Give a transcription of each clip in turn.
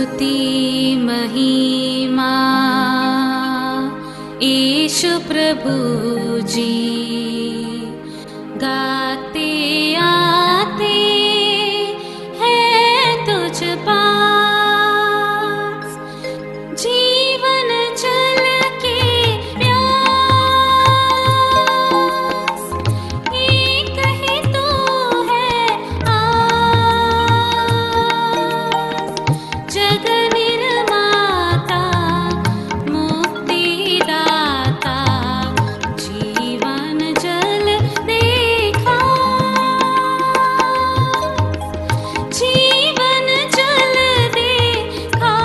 स्तुति महिमा ईशु प्रभु जी, गाते आते हैं तुझ पास, जीवन जल के प्यास, एक ही तू है आस, जग निर्माता मुक्तिदाता, जीवन जल देखा, जीवन जल देखा,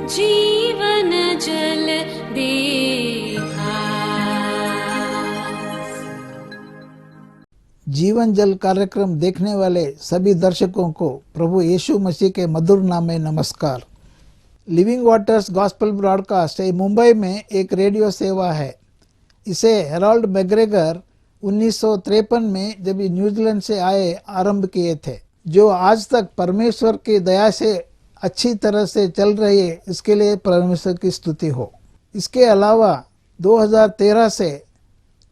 जीवन जल देखा। जीवन जल कार्यक्रम देखने वाले सभी दर्शकों को प्रभु यीशु मसीह के मधुर नाम में नमस्कार। Living waters gospel broadcast Mumbai में एक रेडियो सेवा है। इसे हेरोल्ड मैग्रेगर 1953 में जब न्यूजीलैंड से आए आरंभ किए थे, जो आज तक परमेश्वर की दया से अच्छी तरह से चल रही है। इसके लिए परमेश्वर की स्तुति हो। इसके अलावा 2013 से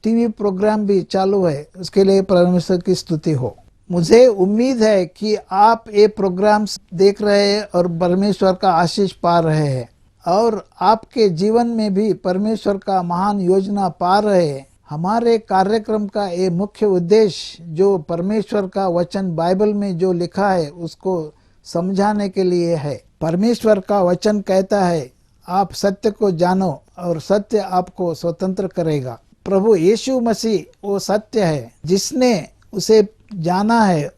टीवी प्रोग्राम भी चालू है, उसके लिए परमेश्वर की स्तुति हो। मुझे उम्मीद है कि आप ये प्रोग्राम्स देख रहे हैं और परमेश्वर का आशीष पा रहे हैं, और आपके जीवन में भी परमेश्वर का महान योजना पा रहे हैं। हमारे कार्यक्रम का ये मुख्य उद्देश्य जो परमेश्वर का वचन बाइबल में जो लिखा है उसको समझाने के लिए है। परमेश्वर का वचन कहता है, आप सत्य को जानो और सत्य आपको स्वतंत्र करेगा। प्रभु यीशु मसीह वो सत्य है, जिसने उसे जाना है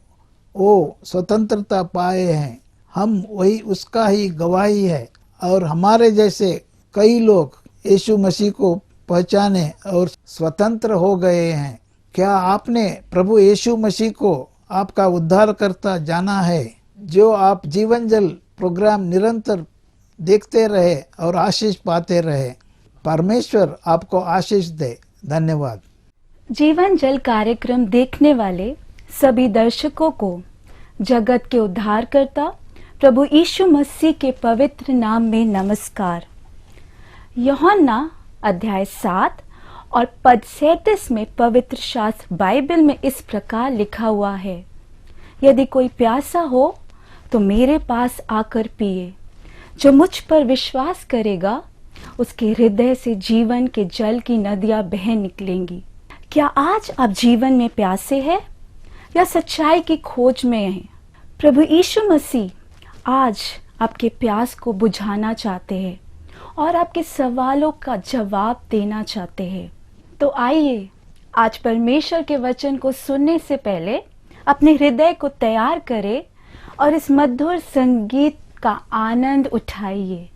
वो स्वतंत्रता पाए हैं। हम वही उसका ही गवाही है, और हमारे जैसे कई लोग यीशु मसीह को पहचाने और स्वतंत्र हो गए हैं। क्या आपने प्रभु यीशु मसीह को आपका उद्धारकर्ता जाना है? जो आप जीवन जल प्रोग्राम निरंतर देखते रहे और आशीष पाते रहे। परमेश्वर आपको आशीष दे। धन्यवाद। जीवन जल कार्यक्रम देखने वाले सभी दर्शकों को जगत के उद्धारकर्ता प्रभु यीशु मसीह के पवित्र नाम में नमस्कार। यूहन्ना अध्याय 7 और पद 37 में पवित्र शास्त्र बाइबल में इस प्रकार लिखा हुआ है, यदि कोई प्यासा हो तो मेरे पास आकर पिए। जो मुझ पर विश्वास करेगा उसके हृदय से जीवन के जल की नदियां बह निकलेंगी। क्या आज आप जीवन में प्यासे हैं या सच्चाई की खोज में हैं? प्रभु यीशु मसीह आज आपके प्यास को बुझाना चाहते हैं और आपके सवालों का जवाब देना चाहते हैं। तो आइए आज परमेश्वर के वचन को सुनने से पहले अपने हृदय को तैयार करें और इस मधुर संगीत का आनंद उठाइए।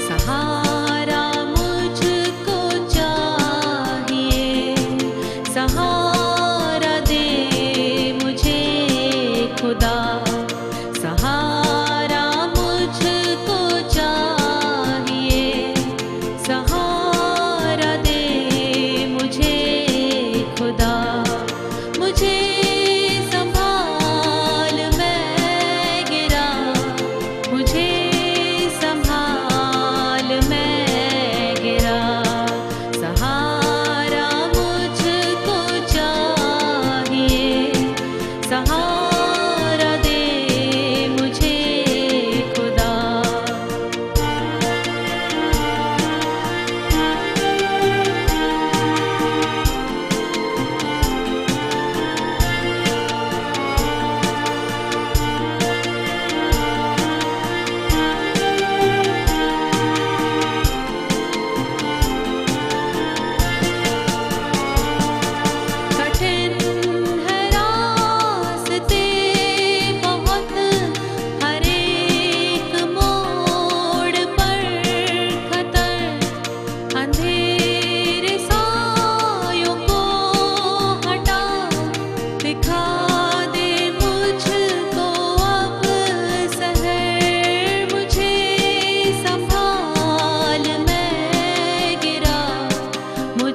सहारा मुझको चाहिए, सहारा दे मुझे,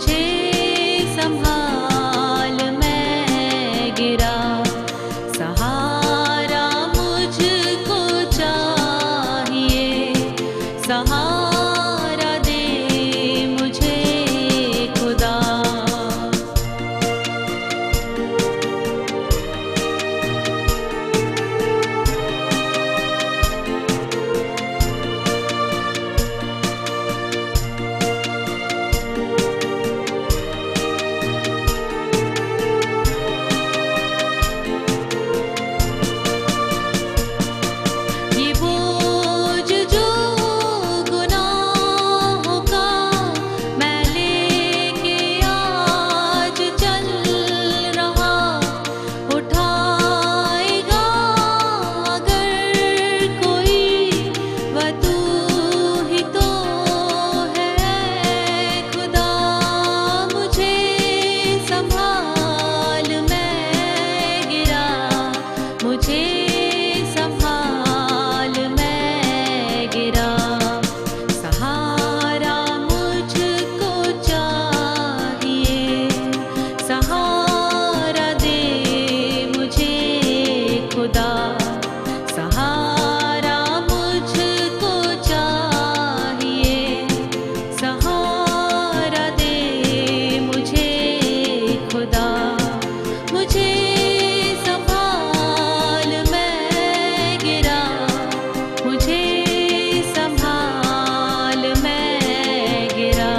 मुझे संभाल मैं गिरा सहारा मुझको चाहिए सहारा दे मुझे खुदा ये बोझ जो गुनाहों का मैं लेके आज चल रहा उठाएगा अगर कोई वह तू ही तो है खुदा मुझे संभाल मैं गिरा मुझे संभाल मैं गिरा सहारा मुझको चाहिए सहारा दे मुझे खुदा सहारा मुझको चाहिए सहारा दे मुझे खुदा मुझे संभाल मैं गिरा मुझे संभाल मैं गिरा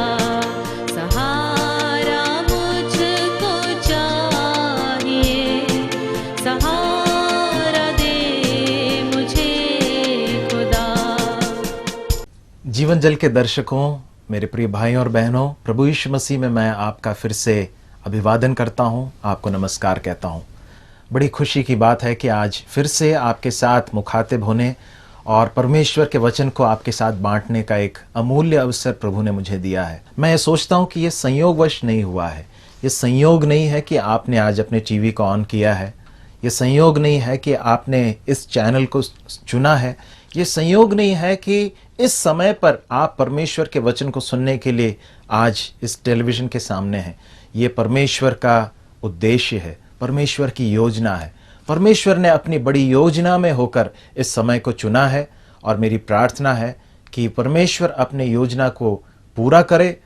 सहारा मुझको चाहिए सहारा दे मुझे खुदा जीवन जल के दर्शकों, मेरे प्रिय भाइयों और बहनों, प्रभु यीशु मसीह में मैं आपका फिर से अभिवादन करता हूं, आपको नमस्कार कहता हूं। बड़ी खुशी की बात है कि आज फिर से आपके साथ मुखातिब होने और परमेश्वर के वचन को आपके साथ बांटने का एक अमूल्य अवसर प्रभु ने मुझे दिया है। मैं ये सोचता हूं कि ये संयोगवश नहीं हुआ है। ये संयोग नहीं है कि आपने आज अपने टीवी को ऑन किया है। ये संयोग नहीं है कि आपने इस चैनल को चुना है। ये संयोग नहीं है कि इस समय पर आप परमेश्वर के वचन को सुनने के लिए आज इस टेलीविजन के सामने हैं। ये परमेश्वर का उद्देश्य है, परमेश्वर की योजना है। परमेश्वर ने अपनी बड़ी योजना में होकर इस समय को चुना है और मेरी प्रार्थना है कि परमेश्वर अपने योजना को पूरा करे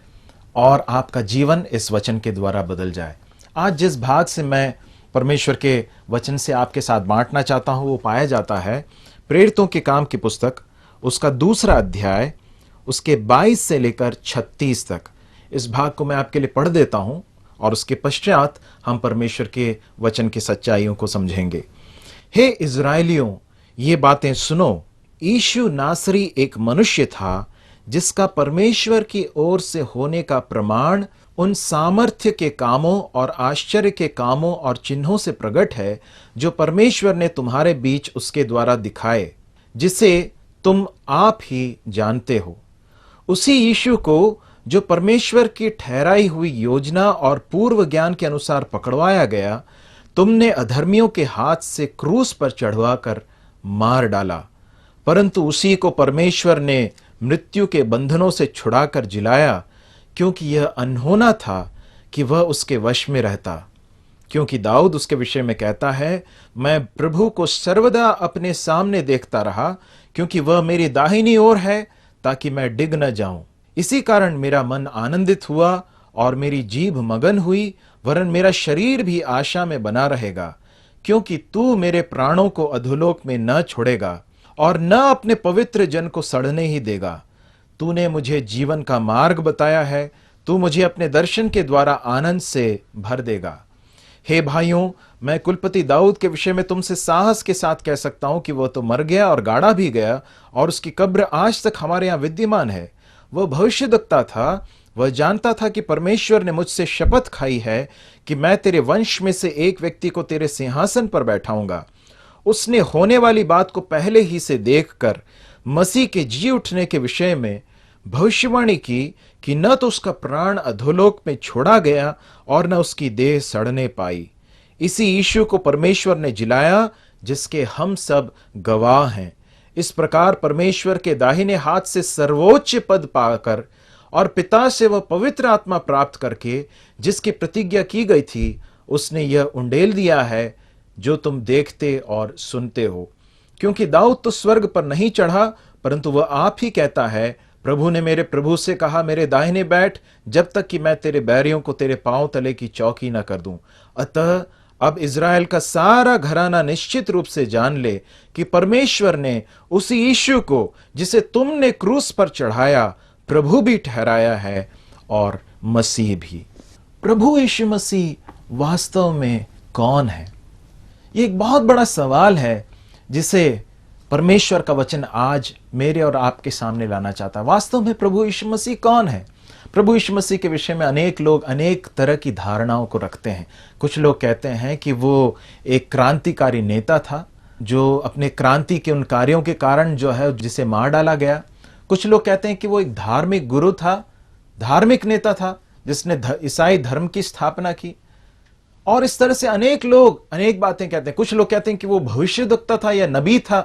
और आपका जीवन इस वचन के द्वारा बदल जाए। आज जिस भाग से मैं परमेश्वर के वचन से आपके साथ बांटना चाहता हूं वो पाया जाता है प्रेरितों के काम की पुस्तक, उसका 2 अध्याय, उसके 22 से लेकर 36 तक। इस भाग को मैं आपके लिए पढ़ देता हूं और उसके पश्चात हम परमेश्वर के वचन की सच्चाइयों को समझेंगे। हे इज़राइलियों, ये बातें सुनो। यीशु नासरी एक मनुष्य था जिसका परमेश्वर की ओर से होने का प्रमाण उन सामर्थ्य के कामों और आश्चर्य के कामों और चिन्हों से प्रकट है जो परमेश्वर ने तुम्हारे बीच उसके द्वारा दिखाए, जिसे तुम आप ही जानते हो। उसी यीशु को जो परमेश्वर की ठहराई हुई योजना और पूर्व ज्ञान के अनुसार पकड़वाया गया, तुमने अधर्मियों के हाथ से क्रूस पर चढ़वाकर मार डाला। परंतु उसी को परमेश्वर ने मृत्यु के बंधनों से छुड़ाकर जिलाया, क्योंकि यह अनहोना था कि वह उसके वश में रहता। क्योंकि दाऊद उसके विषय में कहता है, मैं प्रभु को सर्वदा अपने सामने देखता रहा, क्योंकि वह मेरी दाहिनी ओर है, ताकि मैं डिग न जाऊं। इसी कारण मेरा मन आनंदित हुआ और मेरी जीभ मगन हुई, वरन मेरा शरीर भी आशा में बना रहेगा, क्योंकि तू मेरे प्राणों को अधोलोक में न छोड़ेगा और न अपने पवित्र जन को सड़ने ही देगा। तूने मुझे जीवन का मार्ग बताया है, तू मुझे अपने दर्शन के द्वारा आनंद से भर देगा। हे भाइयों, मैं कुलपति दाऊद के विषय में तुमसे साहस के साथ कह सकता हूं कि वह तो मर गया और गाड़ा भी गया और उसकी कब्र आज तक हमारे यहाँ विद्यमान है। वह भविष्यद्वक्ता था। वह जानता था कि परमेश्वर ने मुझसे शपथ खाई है कि मैं तेरे वंश में से एक व्यक्ति को तेरे सिंहासन पर बैठाऊंगा। उसने होने वाली बात को पहले ही से देखकर मसीह के जी उठने के विषय में भविष्यवाणी की कि न तो उसका प्राण अधोलोक में छोड़ा गया और न उसकी देह सड़ने पाई। इसी यीशु को परमेश्वर ने जिलाया, जिसके हम सब गवाह हैं। इस प्रकार परमेश्वर के दाहिने हाथ से सर्वोच्च पद पाकर और पिता से वह पवित्र आत्मा प्राप्त करके जिसकी प्रतिज्ञा की गई थी, उसने यह उंडेल दिया है जो तुम देखते और सुनते हो। क्योंकि दाऊद तो स्वर्ग पर नहीं चढ़ा, परंतु वह आप ही कहता है, प्रभु ने मेरे प्रभु से कहा, मेरे दाहिने बैठ, जब तक कि मैं तेरे बैरियों को तेरे पांव तले की चौकी न कर दूं। अतः अब इज़राइल का सारा घराना निश्चित रूप से जान ले कि परमेश्वर ने उसी यीशु को जिसे तुमने क्रूस पर चढ़ाया, प्रभु भी ठहराया है और मसीह भी। प्रभु यीशु मसीह वास्तव में कौन है? ये एक बहुत बड़ा सवाल है जिसे परमेश्वर का वचन आज मेरे और आपके सामने लाना चाहता है। वास्तव में प्रभु यीशु मसीह कौन है? प्रभु यीशु मसीह के विषय में अनेक लोग अनेक तरह की धारणाओं को रखते हैं। कुछ लोग कहते हैं कि वो एक क्रांतिकारी नेता था जो अपने क्रांति के उन कार्यों के कारण जो है जिसे मार डाला गया। कुछ लोग कहते हैं कि वो एक धार्मिक गुरु था, धार्मिक नेता था जिसने ईसाई धर्म की स्थापना की। और इस तरह से अनेक लोग अनेक बातें कहते हैं। कुछ लोग कहते हैं कि वो भविष्यद्वक्ता था या नबी था।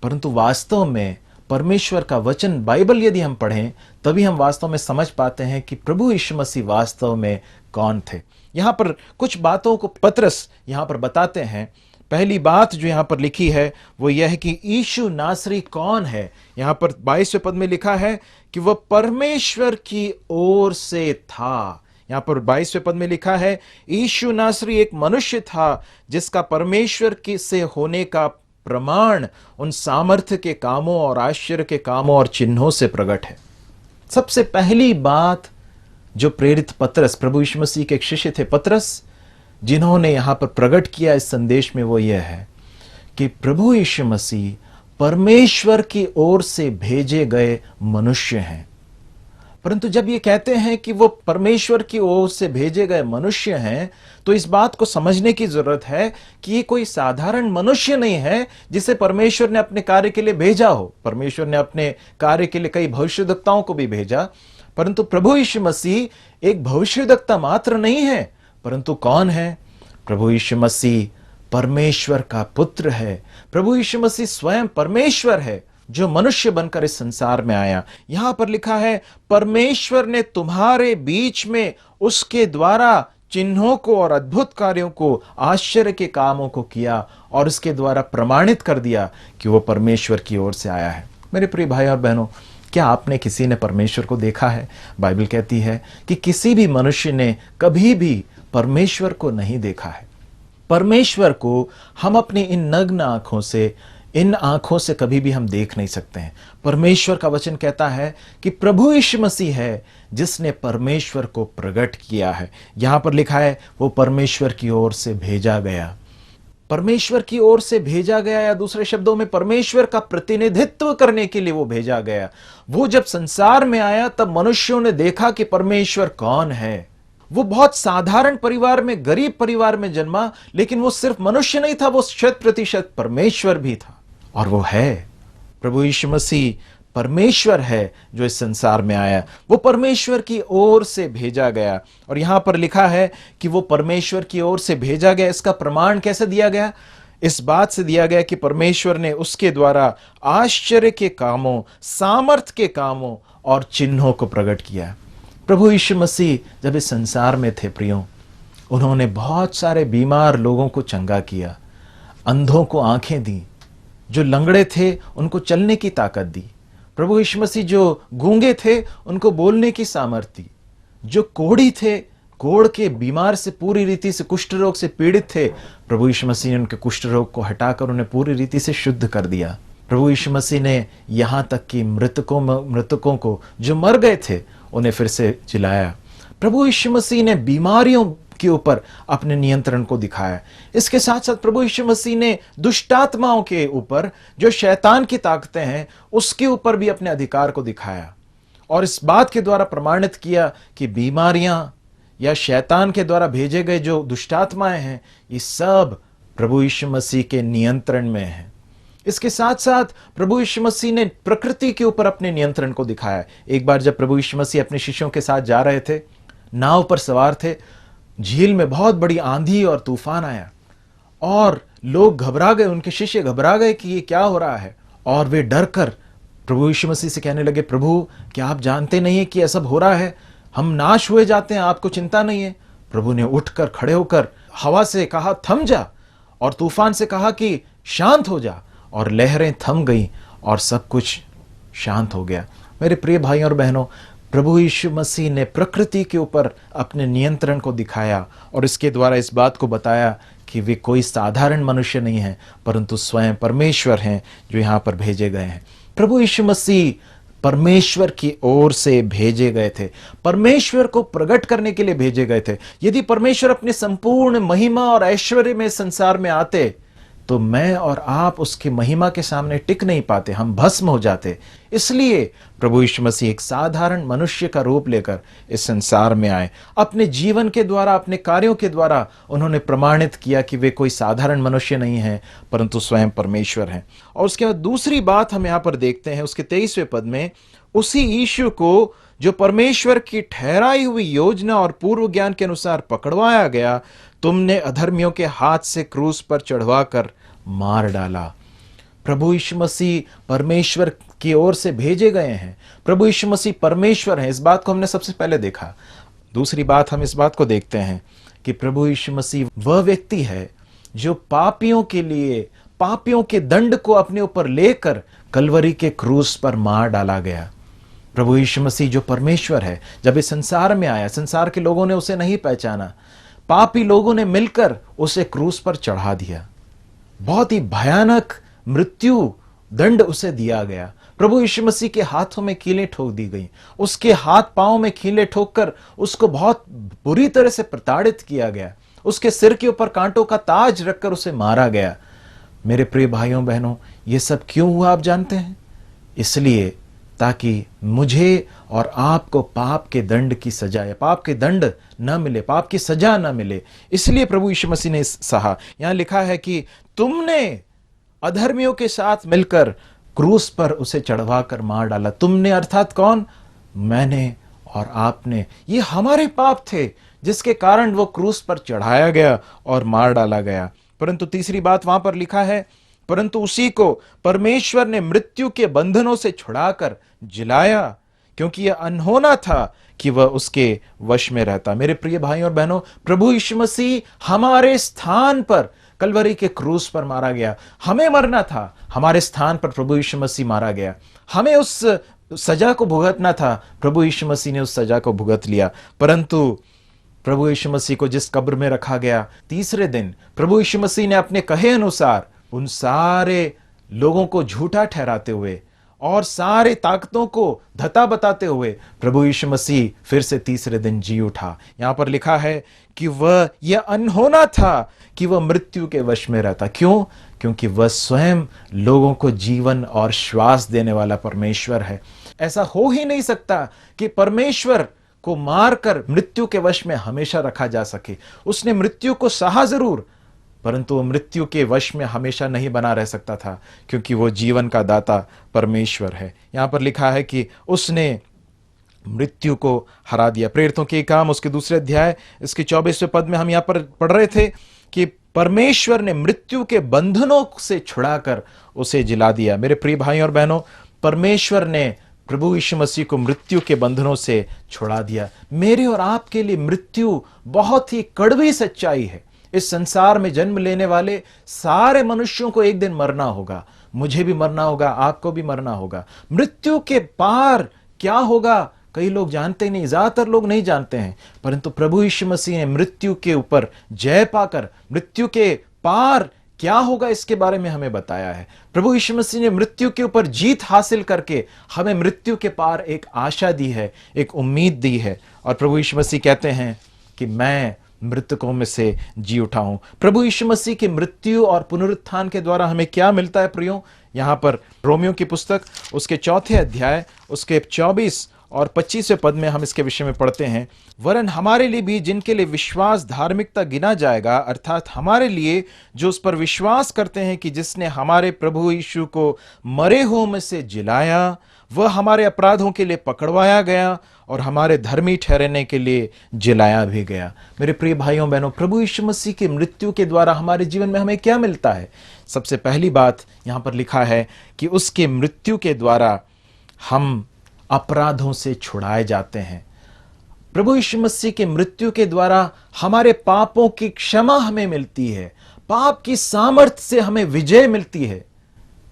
परंतु वास्तव में परमेश्वर का वचन बाइबल यदि हम पढ़ें तभी हम वास्तव में समझ पाते हैं कि प्रभु यीशु मसीह वास्तव में कौन थे। यहां पर कुछ बातों को पतरस यहां पर बताते हैं। पहली बात जो यहां पर लिखी है वो यह है कि यीशु नासरी कौन है। यहां पर 22वें पद में लिखा है कि वह परमेश्वर की ओर से था। यहां पर 22वें पद में लिखा है, यीशु नासरी एक मनुष्य था जिसका परमेश्वर की से होने का प्रमाण उन सामर्थ्य के कामों और आश्चर्य के कामों और चिन्हों से प्रकट है। सबसे पहली बात जो प्रेरित पतरस, प्रभु यीशु मसीह के एक शिष्य थे पतरस, जिन्होंने यहां पर प्रकट किया इस संदेश में, वो यह है कि प्रभु यीशु मसीह परमेश्वर की ओर से भेजे गए मनुष्य हैं। परंतु जब ये कहते हैं कि वो परमेश्वर की ओर से भेजे गए मनुष्य हैं, तो इस बात को समझने की जरूरत है कि ये कोई साधारण मनुष्य नहीं है जिसे परमेश्वर ने अपने कार्य के लिए भेजा हो। परमेश्वर ने अपने कार्य के लिए कई भविष्यद्वक्ताओं को भी भेजा, परंतु प्रभु यीशु मसीह एक भविष्यद्वक्ता मात्र नहीं है, परंतु कौन है? प्रभु यीशु मसीह परमेश्वर का पुत्र है। प्रभु यीशु मसीह स्वयं परमेश्वर है जो मनुष्य बनकर इस संसार में आया। यहां पर लिखा है, परमेश्वर ने तुम्हारे बीच में उसके द्वारा चिन्हों को और अद्भुत कार्यों को, आश्चर्य के कामों को किया और उसके द्वारा प्रमाणित कर दिया कि वो परमेश्वर की ओर से आया है। मेरे प्रिय भाई और बहनों, क्या आपने किसी ने परमेश्वर को देखा है? बाइबल कहती है कि किसी भी मनुष्य ने कभी भी परमेश्वर को नहीं देखा है। परमेश्वर को हम अपनी इन नग्न आंखों से, इन आंखों से कभी भी हम देख नहीं सकते हैं। परमेश्वर का वचन कहता है कि प्रभु यीशु मसीह है जिसने परमेश्वर को प्रकट किया है। यहां पर लिखा है वो परमेश्वर की ओर से भेजा गया। परमेश्वर की ओर से भेजा गया, या दूसरे शब्दों में परमेश्वर का प्रतिनिधित्व करने के लिए वो भेजा गया। वो जब संसार में आया तब मनुष्यों ने देखा कि परमेश्वर कौन है। वो बहुत साधारण परिवार में, गरीब परिवार में जन्मा, लेकिन वो सिर्फ मनुष्य नहीं था, वो 100% परमेश्वर भी था। और वो है, प्रभु यीशु मसीह परमेश्वर है जो इस संसार में आया। वो परमेश्वर की ओर से भेजा गया। और यहां पर लिखा है कि वो परमेश्वर की ओर से भेजा गया। इसका प्रमाण कैसे दिया गया? इस बात से दिया गया कि परमेश्वर ने उसके द्वारा आश्चर्य के कामों, सामर्थ के कामों और चिन्हों को प्रकट किया। प्रभु यीशु मसीह जब इस संसार में थे प्रियो, उन्होंने बहुत सारे बीमार लोगों को चंगा किया, अंधों को आंखें दी, जो लंगड़े थे उनको चलने की ताकत दी। प्रभु यीशु मसीह जो गूंगे थे उनको बोलने की सामर्थ्य दी। जो कोढ़ी थे, कोढ़ के बीमार से पूरी रीति से, कुष्ठ रोग से पीड़ित थे, प्रभु यीशु मसीह ने उनके कुष्ठ रोग को हटाकर उन्हें पूरी रीति से शुद्ध कर दिया। प्रभु यीशु मसीह ने यहां तक कि मृतकों को जो मर गए थे उन्हें फिर से जिलाया। प्रभु यीशु मसीह ने बीमारियों के ऊपर अपने नियंत्रण को दिखाया। इसके साथ साथ प्रभु यीशु मसीह ने दुष्टात्माओं के ऊपर, जो शैतान की ताकतें हैं, उसके ऊपर भी अपने अधिकार को दिखाया और इस बात के द्वारा प्रमाणित किया कि बीमारियां या शैतान के द्वारा भेजे गए जो दुष्टात्माएं हैं, ये सब प्रभु यीशु मसीह के नियंत्रण में है। इसके साथ साथ प्रभु यीशु मसीह ने प्रकृति के ऊपर अपने नियंत्रण को दिखाया। एक बार जब प्रभु यीशु मसीह अपने शिष्यों के साथ जा रहे थे, नाव पर सवार थे, झील में बहुत बड़ी आंधी और तूफान आया और लोग घबरा गए, उनके शिष्य घबरा गए कि ये क्या हो रहा है, और वे डर कर प्रभु यीशु मसीह से कहने लगे, प्रभु क्या आप जानते नहीं है कि यह सब हो रहा है, हम नाश हुए जाते हैं, आपको चिंता नहीं है? प्रभु ने उठकर खड़े होकर हवा से कहा थम जा, और तूफान से कहा कि शांत हो जा, और लहरें थम गई और सब कुछ शांत हो गया। मेरे प्रिय भाइयों और बहनों, प्रभु यीशु मसीह ने प्रकृति के ऊपर अपने नियंत्रण को दिखाया और इसके द्वारा इस बात को बताया कि वे कोई साधारण मनुष्य नहीं हैं, परंतु स्वयं परमेश्वर हैं जो यहाँ पर भेजे गए हैं। प्रभु यीशु मसीह परमेश्वर की ओर से भेजे गए थे, परमेश्वर को प्रकट करने के लिए भेजे गए थे। यदि परमेश्वर अपने संपूर्ण महिमा और ऐश्वर्य में संसार में आते तो मैं और आप उसकी महिमा के सामने टिक नहीं पाते, हम भस्म हो जाते। इसलिए प्रभु यीशु मसीह एक साधारण मनुष्य का रूप लेकर इस संसार में आए। अपने जीवन के द्वारा, अपने कार्यों के द्वारा उन्होंने प्रमाणित किया कि वे कोई साधारण मनुष्य नहीं हैं, परंतु स्वयं परमेश्वर हैं। और उसके बाद दूसरी बात हम यहाँ पर देखते हैं उसके 23वें पद में, उसी यीशु को जो परमेश्वर की ठहराई हुई योजना और पूर्व ज्ञान के अनुसार पकड़वाया गया, तुमने अधर्मियों के हाथ से क्रूस पर चढ़वाकर मार डाला। प्रभु यीशु मसीह परमेश्वर की ओर से भेजे गए हैं। प्रभु यीशु मसीह परमेश्वर हैं, इस बात को हमने सबसे पहले देखा। दूसरी बात हम इस बात को देखते हैं कि प्रभु यीशु मसीह वह व्यक्ति है जो पापियों के लिए, पापियों के दंड को अपने ऊपर लेकर कलवरी के क्रूस पर मार डाला गया। प्रभु यीशु मसीह जो परमेश्वर है, जब इस संसार में आया, संसार के लोगों ने उसे नहीं पहचाना, पापी लोगों ने मिलकर उसे क्रूस पर चढ़ा दिया। बहुत ही भयानक मृत्यु दंड उसे दिया गया। प्रभु यीशु मसीह के हाथों में कीलें ठोक दी गई, उसके हाथ पांव में कीलें ठोककर उसको बहुत बुरी तरह से प्रताड़ित किया गया, उसके सिर के ऊपर कांटों का ताज रखकर उसे मारा गया। मेरे प्रिय भाइयों बहनों, ये सब क्यों हुआ आप जानते हैं? इसलिए ताकि मुझे और आपको पाप के दंड की सजा या पाप के दंड न मिले, पाप की सजा न मिले। इसलिए प्रभु यीशु मसीह ने सहा। यहां लिखा है कि तुमने अधर्मियों के साथ मिलकर क्रूस पर उसे चढ़वाकर मार डाला। तुमने अर्थात कौन? मैंने और आपने। ये हमारे पाप थे जिसके कारण वो क्रूस पर चढ़ाया गया और मार डाला गया। परंतु तीसरी बात वहां पर लिखा है, परंतु उसी को परमेश्वर ने मृत्यु के बंधनों से छुड़ाकर जिलाया, क्योंकि यह अनहोना था कि वह उसके वश में रहता। मेरे प्रिय भाइयों और बहनों, प्रभु यीशु मसीह हमारे स्थान पर कलवरी के क्रूस पर मारा गया। हमें मरना था, हमारे स्थान पर प्रभु यीशु मसीह मारा गया। हमें उस सजा को भुगतना था, प्रभु यीशु मसीह ने उस सजा को भुगत लिया। परंतु प्रभु यीशु मसीह को जिस कब्र में रखा गया, तीसरे दिन प्रभु यीशु मसीह ने अपने कहे अनुसार उन सारे लोगों को झूठा ठहराते हुए और सारे ताकतों को धता बताते हुए प्रभु यीशु मसीह फिर से तीसरे दिन जी उठा। यहां पर लिखा है कि वह यह अनहोना था कि वह मृत्यु के वश में रहता। क्यों? क्योंकि वह स्वयं लोगों को जीवन और श्वास देने वाला परमेश्वर है। ऐसा हो ही नहीं सकता कि परमेश्वर को मारकर मृत्यु के वश में हमेशा रखा जा सके। उसने मृत्यु को सहा जरूर, परंतु वो मृत्यु के वश में हमेशा नहीं बना रह सकता था, क्योंकि वो जीवन का दाता परमेश्वर है। यहां पर लिखा है कि उसने मृत्यु को हरा दिया। प्रेरितों के काम उसके 2 अध्याय इसके 24वें पद में हम यहां पर पढ़ रहे थे कि परमेश्वर ने मृत्यु के बंधनों से छुड़ाकर उसे जिला दिया। मेरे प्रिय भाइयों और बहनों, परमेश्वर ने प्रभु यीशु मसीह को मृत्यु के बंधनों से छुड़ा दिया। मेरे और आपके लिए मृत्यु बहुत ही कड़वी सच्चाई है। इस संसार में जन्म लेने वाले सारे मनुष्यों को एक दिन मरना होगा। मुझे भी मरना होगा, आपको भी मरना होगा। मृत्यु के पार क्या होगा कई लोग जानते नहीं, ज्यादातर लोग नहीं जानते हैं, परंतु प्रभु यीशु मसीह ने मृत्यु के ऊपर जय पाकर मृत्यु के पार क्या होगा इसके बारे में हमें बताया है। प्रभु यीशु मसीह ने मृत्यु के ऊपर जीत हासिल करके हमें मृत्यु के पार एक आशा दी है, एक उम्मीद दी है। और प्रभु यीशु मसीह कहते हैं कि मैं मृतकों में से जी उठा हूं। प्रभु यीशु मसीह की मृत्यु और पुनरुत्थान के द्वारा हमें क्या मिलता है प्रियो? यहां पर रोमियो की पुस्तक उसके 4 अध्याय उसके 24 और 25वें पद में हम इसके विषय में पढ़ते हैं, वरन हमारे लिए भी जिनके लिए विश्वास धार्मिकता गिना जाएगा, अर्थात हमारे लिए जो उस पर विश्वास करते हैं कि जिसने हमारे प्रभु यीशु को मरे हुओं में से जिलाया, वह हमारे अपराधों के लिए पकड़वाया गया और हमारे धर्मी ठहरने के लिए जिलाया भी गया। मेरे प्रिय भाइयों बहनों, प्रभु यीशु मसीह की मृत्यु के द्वारा हमारे जीवन में हमें क्या मिलता है? सबसे पहली बात यहां पर लिखा है कि उसके मृत्यु के द्वारा हम अपराधों से छुड़ाए जाते हैं। प्रभु यीशु मसीह के मृत्यु के द्वारा हमारे पापों की क्षमा हमें मिलती है, पाप की सामर्थ्य से हमें विजय मिलती है।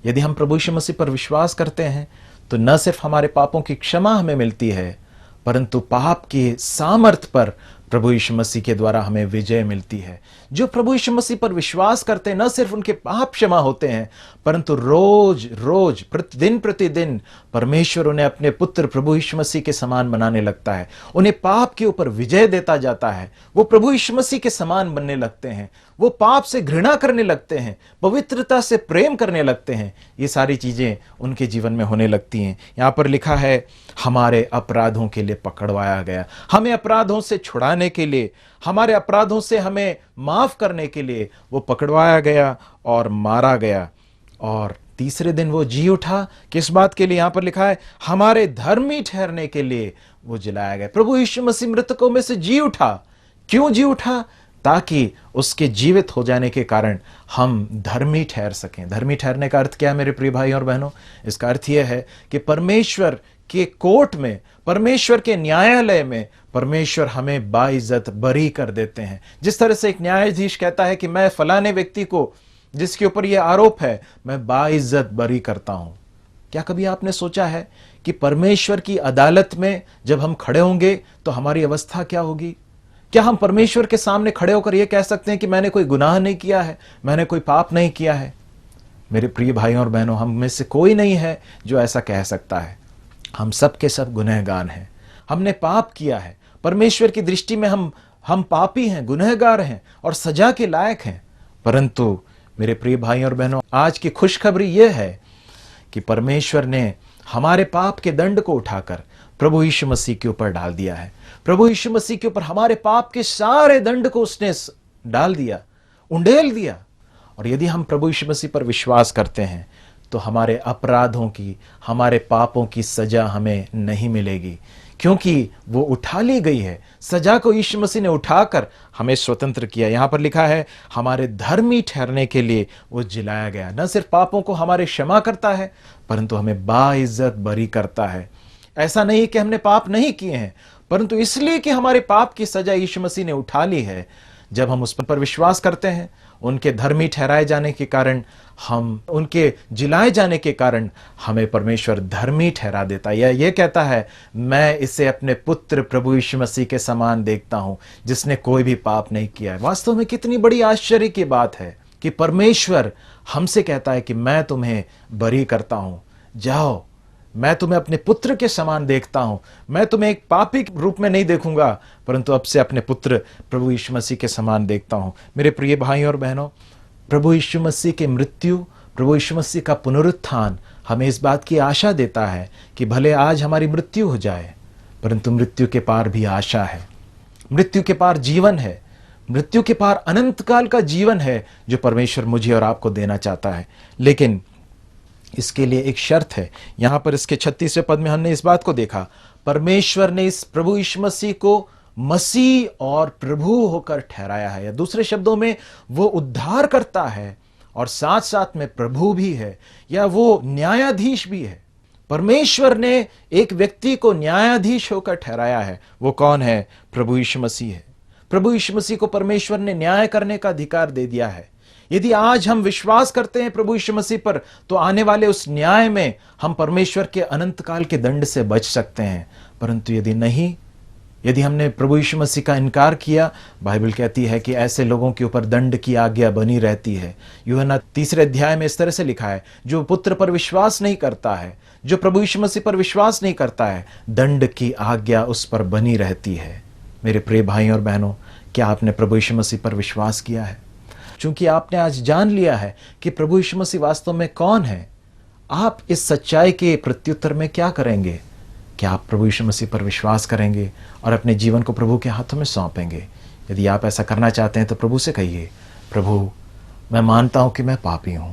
यदि हम प्रभु यीशु मसीह पर विश्वास करते हैं तो न सिर्फ हमारे पापों की क्षमा हमें मिलती है, परंतु पाप की सामर्थ्य पर प्रभु यीशु मसीह के द्वारा हमें विजय मिलती है। जो प्रभु यीशु मसीह पर विश्वास करते हैं, न सिर्फ उनके पाप क्षमा होते हैं, परंतु रोज रोज प्रतिदिन प्रतिदिन परमेश्वर उन्हें अपने पुत्र प्रभु यीशु मसीह के समान बनाने लगता है। उन्हें पाप के ऊपर विजय देता जाता है। वो प्रभु यीशु मसीह के समान बनने लगते हैं। वो पाप से घृणा करने लगते हैं, पवित्रता से प्रेम करने लगते हैं। ये सारी चीजें उनके जीवन में होने लगती हैं। यहां पर लिखा है, हमारे अपराधों के लिए पकड़वाया गया। हमें अपराधों से छुड़ाने के लिए, हमारे अपराधों से हमें माफ करने के लिए वो पकड़वाया गया और मारा गया। और तीसरे दिन वो जी उठा। किस बात के लिए? यहां पर लिखा है, हमारे धर्मी ठहरने के लिए वो जिलाया गया। प्रभु यीशु मसीह मृतकों में से जी उठा। क्यों जी उठा? ताकि उसके जीवित हो जाने के कारण हम धर्मी ठहर सकें। धर्मी ठहरने का अर्थ क्या है मेरे प्रिय भाई और बहनों? इसका अर्थ यह है कि परमेश्वर के कोर्ट में, परमेश्वर के न्यायालय में परमेश्वर हमें बाइज्जत बरी कर देते हैं। जिस तरह से एक न्यायाधीश कहता है कि मैं फलाने व्यक्ति को जिसके ऊपर यह आरोप है, मैं बाइज्जत बरी करता हूं। क्या कभी आपने सोचा है कि परमेश्वर की अदालत में जब हम खड़े होंगे तो हमारी अवस्था क्या होगी? क्या हम परमेश्वर के सामने खड़े होकर यह कह सकते हैं कि मैंने कोई गुनाह नहीं किया है, मैंने कोई पाप नहीं किया है? मेरे प्रिय भाइयों और बहनों, हम में से कोई नहीं है जो ऐसा कह सकता है। हम सब के सब गुनहगार हैं। हमने पाप किया है। परमेश्वर की दृष्टि में हम पापी हैं, गुनहगार हैं और सजा के लायक हैं। परंतु मेरे प्रिय भाई और बहनों, आज की खुशखबरी यह है कि परमेश्वर ने हमारे पाप के दंड को उठाकर प्रभु यीशु मसीह के ऊपर डाल दिया है। प्रभु यीशु मसीह के ऊपर हमारे पाप के सारे दंड को उसने डाल दिया, उंडेल दिया। और यदि हम प्रभु यीशु मसीह पर विश्वास करते हैं तो हमारे अपराधों की, हमारे पापों की सजा हमें नहीं मिलेगी, क्योंकि वो उठा ली गई है। सजा को यीशु मसीह ने उठाकर हमें स्वतंत्र किया। यहां पर लिखा है, हमारे धर्मी ठहरने के लिए वो जिलाया गया। न सिर्फ पापों को हमारे क्षमा करता है, परंतु हमें बाइज्जत बरी करता है। ऐसा नहीं कि हमने पाप नहीं किए हैं, परंतु इसलिए कि हमारे पाप की सजा यीशु मसीह ने उठा ली है, जब हम उस पर विश्वास करते हैं, उनके धर्मी ठहराए जाने के कारण, हम उनके जिलाए जाने के कारण हमें परमेश्वर धर्मी ठहरा देता है। यह कहता है, मैं इसे अपने पुत्र प्रभु यीशु मसीह के समान देखता हूं, जिसने कोई भी पाप नहीं किया है। वास्तव में कितनी बड़ी आश्चर्य की बात है कि परमेश्वर हमसे कहता है कि मैं तुम्हें बरी करता हूं, जाओ, मैं तुम्हें अपने पुत्र के समान देखता हूं। मैं तुम्हें एक पापी के रूप में नहीं देखूंगा, परंतु अब से अपने पुत्र प्रभु यीशु मसीह के समान देखता हूं। मेरे प्रिय भाई और बहनों, प्रभु यीशु मसीह की मृत्यु, प्रभु यीशु मसीह का पुनरुत्थान हमें इस बात की आशा देता है कि भले आज हमारी मृत्यु हो जाए, परंतु मृत्यु के पार भी आशा है। मृत्यु के पार जीवन है। मृत्यु के पार अनंत काल का जीवन है जो परमेश्वर मुझे और आपको देना चाहता है। लेकिन इसके लिए एक शर्त है। यहां पर इसके 36वें पद में हमने इस बात को देखा, परमेश्वर ने इस प्रभु यीशु मसीह को मसीह और प्रभु होकर ठहराया है, या दूसरे शब्दों में वो उद्धार करता है और साथ साथ में प्रभु भी है, या वो न्यायाधीश भी है। परमेश्वर ने एक व्यक्ति को न्यायाधीश होकर ठहराया है। वो कौन है? प्रभु यीशु मसीह है। प्रभु यीशु मसीह को परमेश्वर ने न्याय करने का अधिकार दे दिया है। यदि आज हम विश्वास करते हैं प्रभु यीशु मसीह पर, तो आने वाले उस न्याय में हम परमेश्वर के अनंत काल के दंड से बच सकते हैं। परंतु यदि नहीं, यदि हमने प्रभु यीशु मसीह का इनकार किया, बाइबल कहती है कि ऐसे लोगों के ऊपर दंड की आज्ञा बनी रहती है। यूहन्ना 3 अध्याय में इस तरह से लिखा है, जो पुत्र पर विश्वास नहीं करता है, जो प्रभु यीशु मसीह पर विश्वास नहीं करता है, दंड की आज्ञा उस पर बनी रहती है। मेरे प्रिय भाई और बहनों, क्या आपने प्रभु यीशु मसीह पर विश्वास किया है? चूंकि आपने आज जान लिया है कि प्रभु यीशु मसीह वास्तव में कौन है, आप इस सच्चाई के प्रत्युत्तर में क्या करेंगे? क्या आप प्रभु यीशु मसीह पर विश्वास करेंगे और अपने जीवन को प्रभु के हाथों में सौंपेंगे? यदि आप ऐसा करना चाहते हैं तो प्रभु से कहिए, प्रभु, मैं मानता हूं कि मैं पापी हूं।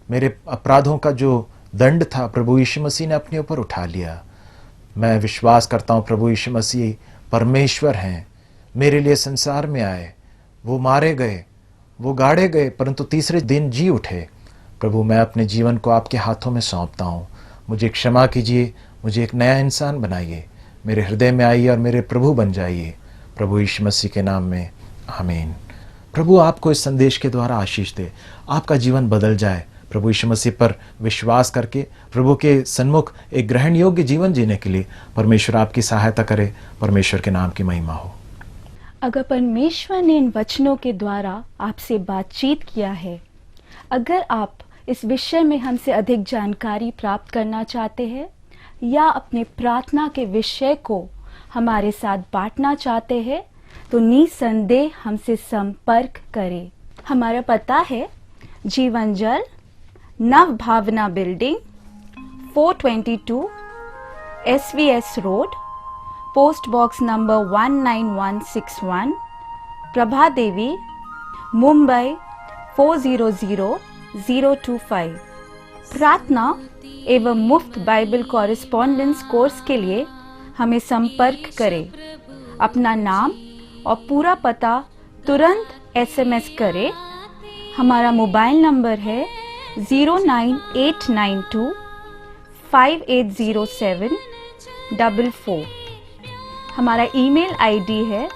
मेरे अपराधों का जो दंड था प्रभु यीशु मसीह ने अपने ऊपर उठा लिया। मैं विश्वास करता हूं प्रभु यीशु मसीह परमेश्वर हैं, मेरे लिए संसार में आए, वो मारे गए, वो गाड़े गए, परंतु तीसरे दिन जी उठे। प्रभु, मैं अपने जीवन को आपके हाथों में सौंपता हूं। मुझे क्षमा कीजिए, मुझे एक नया इंसान बनाइए, मेरे हृदय में आइए और मेरे प्रभु बन जाइए। प्रभु यीशु मसीह के नाम में आमीन। प्रभु आपको इस संदेश के द्वारा आशीष दे, आपका जीवन बदल जाए। प्रभु यीशु मसीह पर विश्वास करके प्रभु के सन्मुख एक ग्रहण योग्य जीवन जीने के लिए परमेश्वर आपकी सहायता करे। परमेश्वर के नाम की महिमा हो। अगर परमेश्वर ने इन वचनों के द्वारा आपसे बातचीत किया है, अगर आप इस विषय में हमसे अधिक जानकारी प्राप्त करना चाहते हैं या अपने प्रार्थना के विषय को हमारे साथ बांटना चाहते हैं, तो निसंदेह हमसे संपर्क करें। हमारा पता है Jeevan Jal, Nav Bhavna building, 422 SVS road, post box number 19161, Prabha Devi, Mumbai 400025। प्रार्थना एवं मुफ्त बाइबल कॉरेस्पॉन्डेंस कोर्स के लिए हमें संपर्क करें। अपना नाम और पूरा पता तुरंत SMS करें। हमारा मोबाइल नंबर है 09892 580744। हमारा ईमेल ID है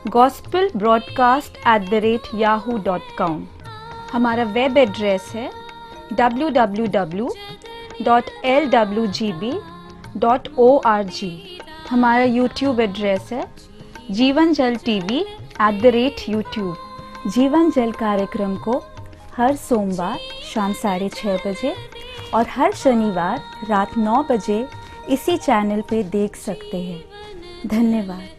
gospelbroadcast@yahoo.com। हमारा वेब एड्रेस है www.lwgb.org। हमारा यूट्यूब एड्रेस है जीवन जल TV @YouTube। जीवन जल कार्यक्रम को हर सोमवार शाम 6:30 बजे और हर शनिवार रात 9 बजे इसी चैनल पे देख सकते हैं। धन्यवाद।